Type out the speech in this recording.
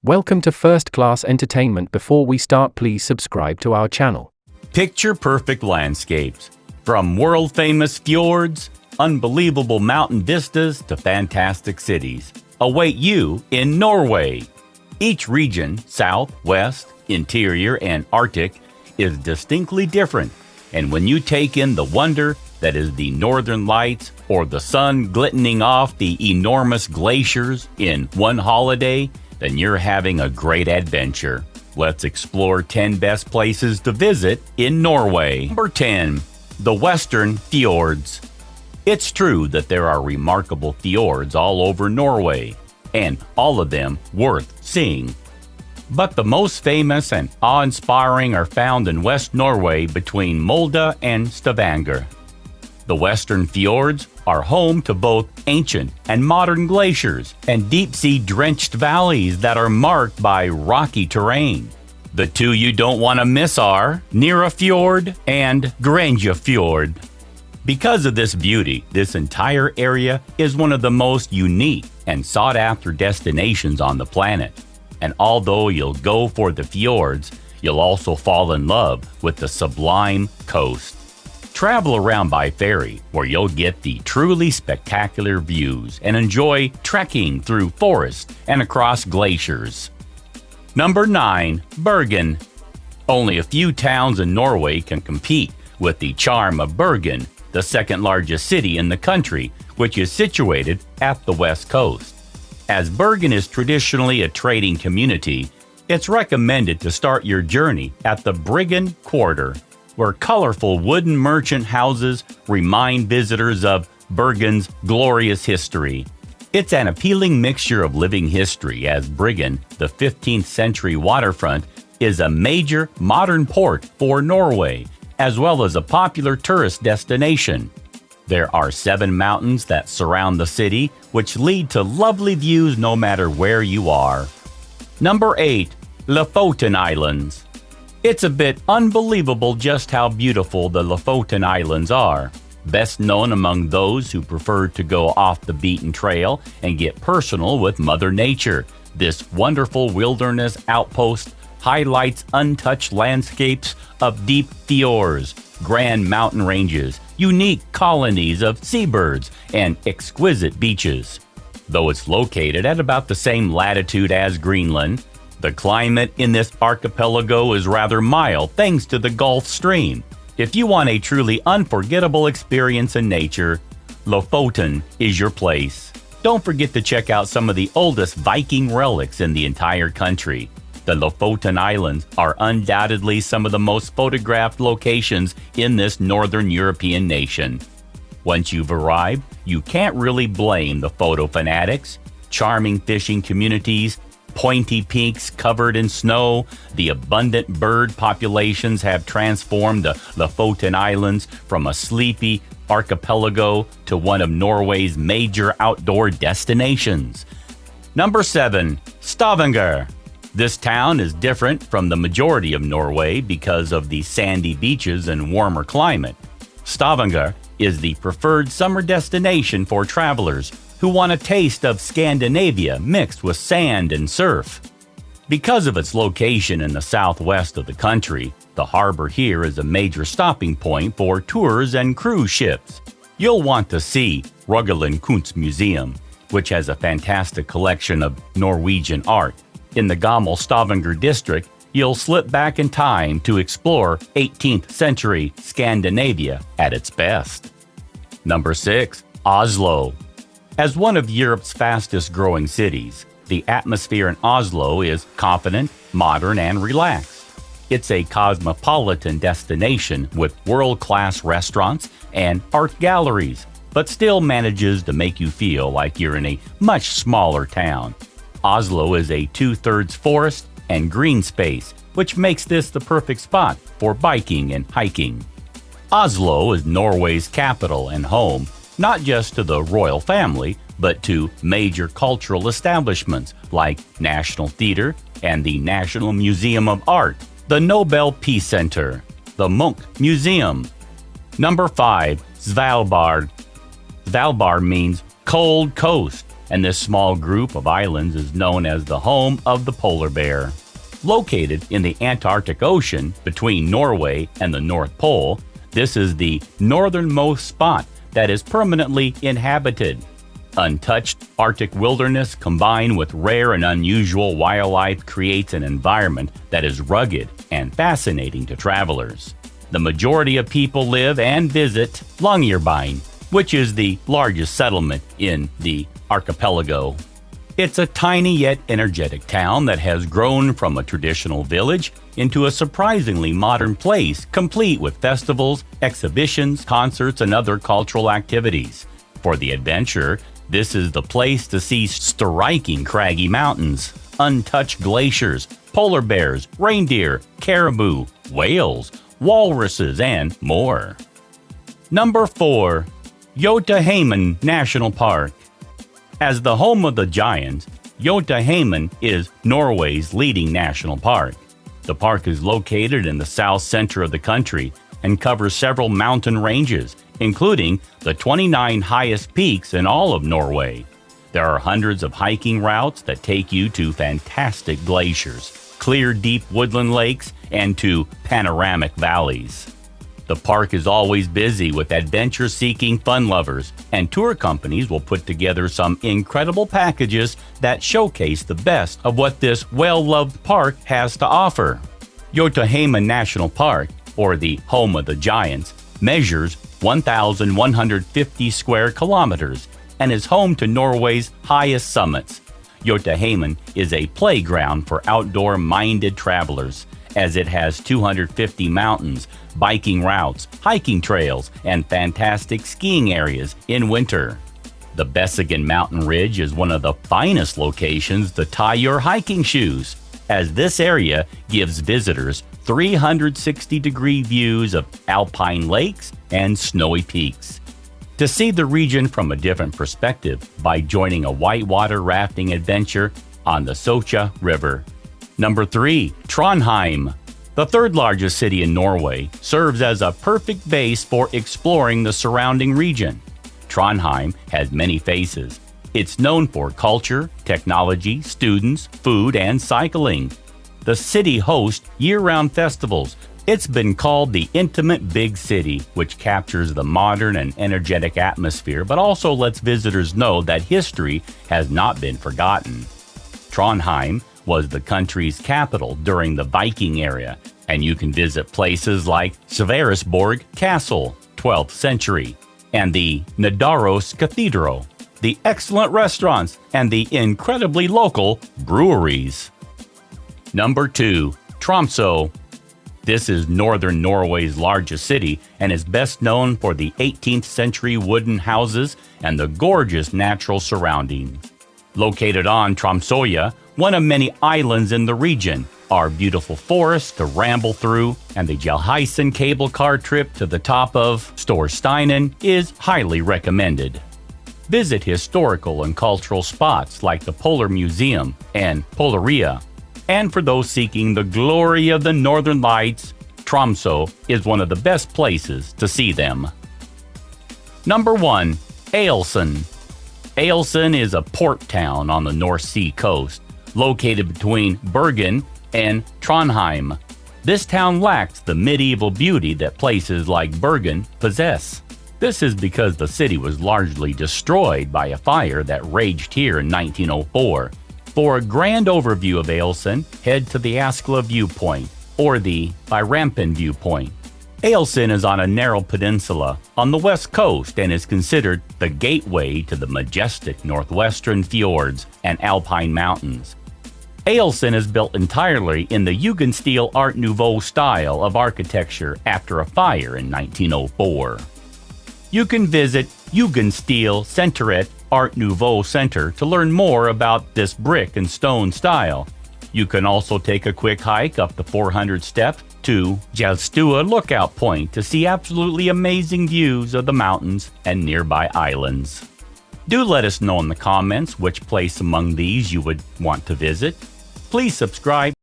Welcome to First Class Entertainment. Before we start, please subscribe to our channel. Picture-perfect landscapes, from world-famous fjords, unbelievable mountain vistas to fantastic cities, await you in Norway. Each region, south, west, interior, and Arctic, is distinctly different, and when you take in the wonder that is the northern lights or the sun glistening off the enormous glaciers in one holiday, then you're having a great adventure. Let's explore 10 best places to visit in Norway. Number 10. The Western Fjords. It's true that there are remarkable fjords all over Norway, and all of them worth seeing. But the most famous and awe-inspiring are found in West Norway between Molde and Stavanger. The Western Fjords are home to both ancient and modern glaciers and deep-sea drenched valleys that are marked by rocky terrain. The two you don't want to miss are Nera Fjord and Granja Fjord. Because of this beauty, this entire area is one of the most unique and sought-after destinations on the planet. And although you'll go for the fjords, you'll also fall in love with the sublime coast. Travel around by ferry, where you'll get the truly spectacular views and enjoy trekking through forests and across glaciers. Number 9. Bergen. Only a few towns in Norway can compete with the charm of Bergen, the second largest city in the country, which is situated at the west coast. As Bergen is traditionally a trading community, it's recommended to start your journey at the Bryggen Quarter, where colorful wooden merchant houses remind visitors of Bergen's glorious history. It's an appealing mixture of living history, as Bryggen, the 15th century waterfront, is a major modern port for Norway, as well as a popular tourist destination. There are 7 mountains that surround the city, which lead to lovely views no matter where you are. Number 8. Lofoten Islands. It's a bit unbelievable just how beautiful the Lofoten Islands are. Best known among those who prefer to go off the beaten trail and get personal with Mother Nature, this wonderful wilderness outpost highlights untouched landscapes of deep fjords, grand mountain ranges, unique colonies of seabirds, and exquisite beaches. Though it's located at about the same latitude as Greenland, the climate in this archipelago is rather mild thanks to the Gulf Stream. If you want a truly unforgettable experience in nature, Lofoten is your place. Don't forget to check out some of the oldest Viking relics in the entire country. The Lofoten Islands are undoubtedly some of the most photographed locations in this northern European nation. Once you've arrived, you can't really blame the photo fanatics. Charming fishing communities, pointy peaks covered in snow, the abundant bird populations have transformed the Lofoten Islands from a sleepy archipelago to one of Norway's major outdoor destinations. Number 7. Stavanger. This town is different from the majority of Norway because of the sandy beaches and warmer climate. Stavanger is the preferred summer destination for travelers who want a taste of Scandinavia mixed with sand and surf. Because of its location in the southwest of the country, the harbor here is a major stopping point for tours and cruise ships. You'll want to see Rogaland Kunstmuseum, which has a fantastic collection of Norwegian art. In the Gammel Stavanger district, you'll slip back in time to explore 18th century Scandinavia at its best. Number 6. Oslo. As one of Europe's fastest growing cities, the atmosphere in Oslo is confident, modern, and relaxed. It's a cosmopolitan destination with world-class restaurants and art galleries, but still manages to make you feel like you're in a much smaller town. Oslo is a 2/3 forest and green space, which makes this the perfect spot for biking and hiking. Oslo is Norway's capital and home not just to the royal family, but to major cultural establishments like National Theatre and the National Museum of Art, the Nobel Peace Center, the Munch Museum. Number 5. Svalbard. Svalbard means cold coast, and this small group of islands is known as the home of the polar bear. Located in the Antarctic Ocean between Norway and the North Pole, this is the northernmost spot that is permanently inhabited. Untouched Arctic wilderness combined with rare and unusual wildlife creates an environment that is rugged and fascinating to travelers. The majority of people live and visit Longyearbyen, which is the largest settlement in the archipelago. It's a tiny yet energetic town that has grown from a traditional village into a surprisingly modern place, complete with festivals, exhibitions, concerts, and other cultural activities. For the adventurer, this is the place to see striking craggy mountains, untouched glaciers, polar bears, reindeer, caribou, whales, walruses, and more. Number 4. Jotunheimen National Park. As the home of the giants, Jotunheimen is Norway's leading national park. The park is located in the south center of the country and covers several mountain ranges, including the 29 highest peaks in all of Norway. There are hundreds of hiking routes that take you to fantastic glaciers, clear deep woodland lakes, and to panoramic valleys. The park is always busy with adventure-seeking fun lovers, and tour companies will put together some incredible packages that showcase the best of what this well-loved park has to offer. Jotunheimen National Park, or the home of the giants, measures 1,150 square kilometers and is home to Norway's highest summits. Jotunheimen is a playground for outdoor-minded travelers, as it has 250 mountains, biking routes, hiking trails, and fantastic skiing areas in winter. The Bessigen Mountain Ridge is one of the finest locations to tie your hiking shoes, as this area gives visitors 360-degree views of alpine lakes and snowy peaks. To see the region from a different perspective by joining a whitewater rafting adventure on the Socha River. Number 3. Trondheim. The third largest city in Norway, serves as a perfect base for exploring the surrounding region. Trondheim has many faces. It's known for culture, technology, students, food, and cycling. The city hosts year-round festivals. It's been called the intimate big city, which captures the modern and energetic atmosphere, but also lets visitors know that history has not been forgotten. Trondheim was the country's capital during the Viking era, and you can visit places like Sverresborg Castle, 12th century, and the Nidaros Cathedral, the excellent restaurants, and the incredibly local breweries. Number 2. Tromsø. This is northern Norway's largest city and is best known for the 18th century wooden houses and the gorgeous natural surroundings. Located on Tromsøya, one of many islands in the region, are beautiful forests to ramble through, and the Gjellheisen cable car trip to the top of Storsteinen is highly recommended. Visit historical and cultural spots like the Polar Museum and Polaria. And for those seeking the glory of the Northern Lights, Tromsø is one of the best places to see them. Number 1. Ålesund. Ålesund is a port town on the North Sea coast, located between Bergen and Trondheim. This town lacks the medieval beauty that places like Bergen possess. This is because the city was largely destroyed by a fire that raged here in 1904. For a grand overview of Ålesund, head to the Askla viewpoint or the Byrampen viewpoint. Ålesund is on a narrow peninsula on the west coast and is considered the gateway to the majestic northwestern fjords and alpine mountains. Ålesund is built entirely in the Jugendstil Art Nouveau style of architecture after a fire in 1904. You can visit Jugendstil Senteret Art Nouveau Center to learn more about this brick and stone style. You can also take a quick hike up the 400 steps to Gjellstua Lookout Point to see absolutely amazing views of the mountains and nearby islands. Do let us know in the comments which place among these you would want to visit. Please subscribe.